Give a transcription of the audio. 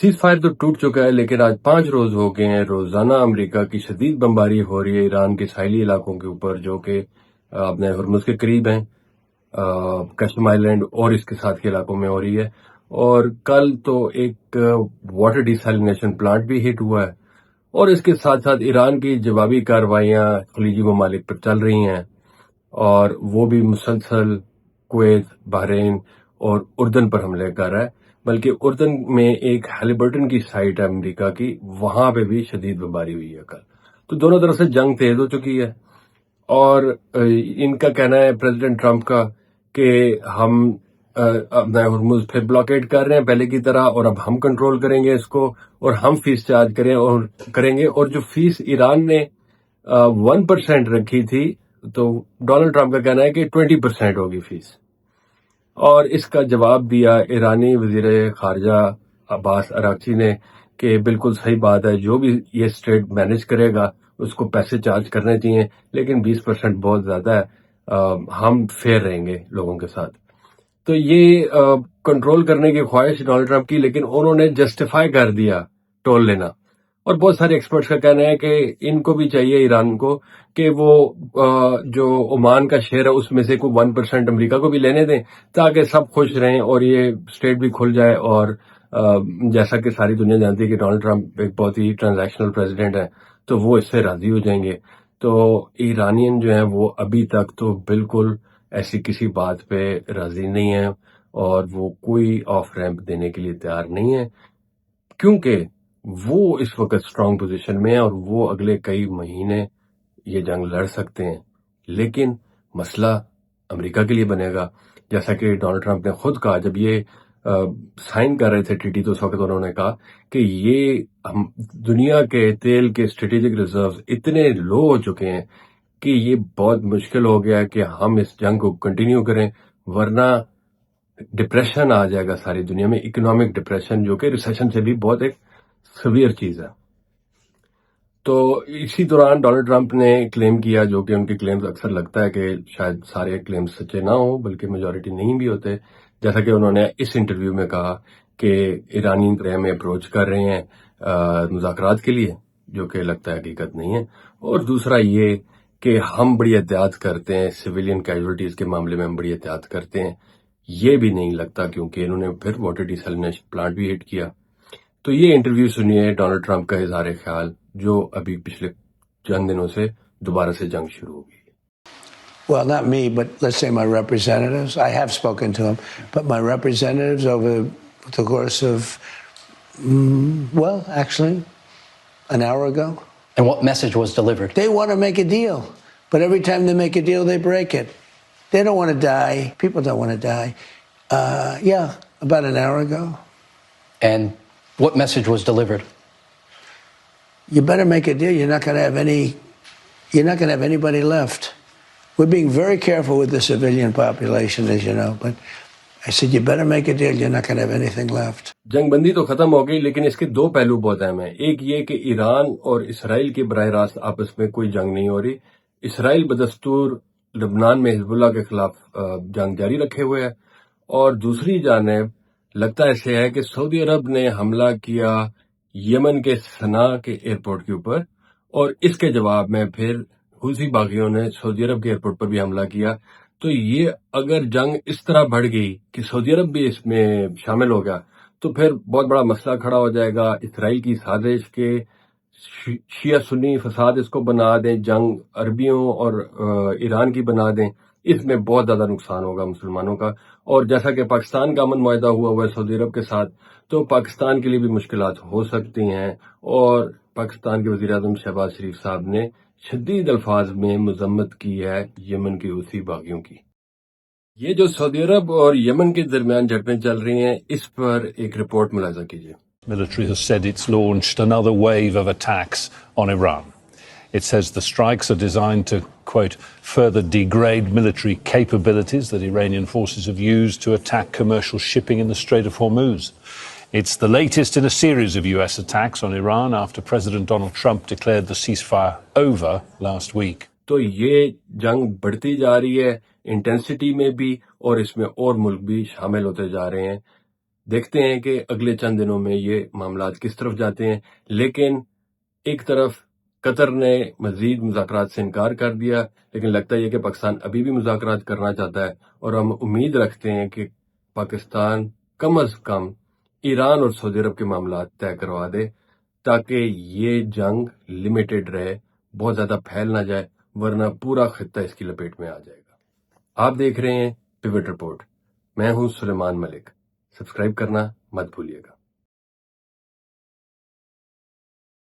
Cease fire تو ٹوٹ چکا ہے، لیکن آج 5 روز ہو گئے ہیں روزانہ امریکہ کی شدید بمباری ہو رہی ہے ایران کے ساحلی علاقوں کے اوپر، جو کہ اپنے ہرمز کے قریب ہیں، کشم آئیلینڈ اور اس کے ساتھ کے علاقوں میں ہو رہی ہے۔ اور کل تو ایک واٹر ڈیسیلینیشن پلانٹ بھی ہٹ ہوا ہے، اور اس کے ساتھ ساتھ ایران کی جوابی کارروائیاں خلیجی ممالک پر چل رہی ہیں، اور وہ بھی مسلسل کویت، بحرین اور اردن پر حملے کر رہا ہے۔ بلکہ اردن میں ایک ہیلیبرٹن کی سائٹ ہے امریکہ کی، وہاں پہ بھی شدید بمباری ہوئی ہے کل۔ تو دونوں طرف سے جنگ تیز ہو چکی ہے، اور ان کا کہنا ہے پریزیڈنٹ ٹرمپ کا کہ ہم اپنا ہرمز پھر بلاکیڈ کر رہے ہیں پہلے کی طرح، اور اب ہم کنٹرول کریں گے اس کو، اور ہم فیس چارج کریں گے، اور جو فیس ایران نے 1% رکھی تھی، تو ڈونلڈ ٹرمپ کا کہنا ہے کہ 20% ہوگی فیس۔ اور اس کا جواب دیا ایرانی وزیر خارجہ عباس اراغچی نے کہ بالکل صحیح بات ہے، جو بھی یہ اسٹیٹ مینج کرے گا اس کو پیسے چارج کرنے چاہیے، لیکن 20% بہت زیادہ ہے، ہم فیئر رہیں گے لوگوں کے ساتھ۔ تو یہ کنٹرول کرنے کی خواہش ڈونلڈ ٹرمپ کی، لیکن انہوں نے جسٹیفائی کر دیا ٹول لینا۔ اور بہت سارے ایکسپرٹس کا کہنا ہے کہ ان کو بھی چاہیے ایران کو کہ وہ جو عمان کا شیئر ہے اس میں سے کوئی 1% امریکہ کو بھی لینے دیں، تاکہ سب خوش رہیں اور یہ اسٹیٹ بھی کھل جائے۔ اور جیسا کہ ساری دنیا جانتی ہے کہ ڈونلڈ ٹرمپ ایک بہت ہی ٹرانزیکشنل پریزیڈنٹ ہے، تو وہ اس سے راضی ہو جائیں گے۔ تو ایرانین جو ہیں وہ ابھی تک تو بالکل ایسی کسی بات پہ راضی نہیں ہیں، اور وہ کوئی آف ریمپ دینے کے لیے تیار نہیں ہے، کیونکہ وہ اس وقت اسٹرانگ پوزیشن میں ہے اور وہ اگلے کئی مہینے یہ جنگ لڑ سکتے ہیں۔ لیکن مسئلہ امریکہ کے لیے بنے گا، جیسا کہ ڈونلڈ ٹرمپ نے خود کہا جب یہ سائن کر رہے تھے ٹی تو اس وقت انہوں نے کہا کہ یہ دنیا کے تیل کے اسٹریٹجک ریزروز اتنے لو ہو چکے ہیں کہ یہ بہت مشکل ہو گیا ہے کہ ہم اس جنگ کو کنٹینیو کریں، ورنہ ڈپریشن آ جائے گا ساری دنیا میں، اکنامک ڈپریشن، جو کہ ریسیشن سے بھی بہت ایک سیویئر چیز ہے۔ تو اسی دوران ڈونلڈ ٹرمپ نے کلیم کیا، جو کہ ان کے کلیمز اکثر لگتا ہے کہ شاید سارے کلیمز سچے نہ ہوں بلکہ میجورٹی نہیں بھی ہوتے، جیسا کہ انہوں نے اس انٹرویو میں کہا کہ ایرانی ہمیں اپروچ کر رہے ہیں مذاکرات کے لیے، جو کہ لگتا ہے حقیقت نہیں ہے۔ اور دوسرا یہ کہ ہم بڑی احتیاط کرتے ہیں، سویلین کیجولٹیز کے معاملے میں ہم بڑی احتیاط کرتے ہیں، یہ بھی نہیں لگتا، کیونکہ انہوں نے پھر واٹر ڈیسیلینیشن پلانٹ بھی ہٹ کیا۔ تو یہ انٹرویو سنیے ڈونلڈ ٹرمپ کا اظہار خیال، جو ابھی پچھلے چند دنوں سے دوبارہ سے جنگ شروع ہو گئی۔ Well, not me, but let's say my representatives. I have spoken to them, but my representatives over the course of, actually, an hour ago. And what message was delivered? They want to make a deal, but every time they make a deal, they break it. They don't want to die. People don't want to die. About an hour ago. And what message was delivered? You better make a deal. You're not going to have anybody left. We're being very careful with the civilian population, as you know, but I said, you better make a deal. You're not going to have anything left. جنگ بندی تو ختم ہو گئی، لیکن اس کے دو پہلو بہت اہم ہیں۔ ایک یہ کہ ایران اور اسرائیل کے براہ راست آپس میں کوئی جنگ نہیں ہو رہی۔ اسرائیل بدستور لبنان میں حزب اللہ کے خلاف جنگ جاری رکھے ہوئے ہے، اور دوسری جانب لگتا ایسے ہے کہ سعودی عرب نے حملہ کیا یمن کے صنع کے ایئرپورٹ کے اوپر، اور اس کے جواب میں پھر حوثی باغیوں نے سعودی عرب کے ایئرپورٹ پر بھی حملہ کیا۔ تو یہ اگر جنگ اس طرح بڑھ گئی کہ سعودی عرب بھی اس میں شامل ہو گیا، تو پھر بہت بڑا مسئلہ کھڑا ہو جائے گا۔ اسرائیل کی سازش کے شیعہ سنی فساد اس کو بنا دیں، جنگ عربیوں اور ایران کی بنا دیں، اس میں بہت زیادہ نقصان ہوگا مسلمانوں کا۔ اور جیسا کہ پاکستان کا امن معاہدہ ہوا ہے سعودی عرب کے ساتھ، تو پاکستان کے لیے بھی مشکلات ہو سکتی ہیں۔ اور پاکستان کے وزیر اعظم شہباز شریف صاحب نے شدید الفاظ میں مذمت کی ہے یمن کے حوثی باغیوں کی۔ یہ جو سعودی عرب اور یمن کے درمیان جھڑپیں چل رہی ہیں، اس پر ایک رپورٹ ملاحظہ کیجیے۔ Military has said it's launched another wave of attacks on Iran. It says the strikes are designed to, quote, further degrade military capabilities that Iranian forces have used to attack commercial shipping in the Strait of Hormuz. It's the latest in a series of US attacks on Iran after President Donald Trump declared the ceasefire over last week. تو یہ جنگ بڑھتی جا رہی ہے intensity میں بھی، اور اس میں اور ملک بھی شامل ہوتے جا رہے ہیں۔ دیکھتے ہیں کہ اگلے چند دنوں میں یہ معاملات کس طرف جاتے ہیں. لیکن ایک طرف قطر نے مزید مذاکرات سے انکار کر دیا، لیکن لگتا ہے کہ پاکستان ابھی بھی مذاکرات کرنا چاہتا ہے، اور ہم امید رکھتے ہیں کہ پاکستان کم از کم ایران اور سعودی عرب کے معاملات طے کروا دے تاکہ یہ جنگ لمیٹڈ رہے، بہت زیادہ پھیل نہ جائے، ورنہ پورا خطہ اس کی لپیٹ میں آ جائے گا. آپ دیکھ رہے ہیں پیوٹ رپورٹ. میں ہوں سلیمان ملک. سبسکرائب کرنا مت بھولیے گا.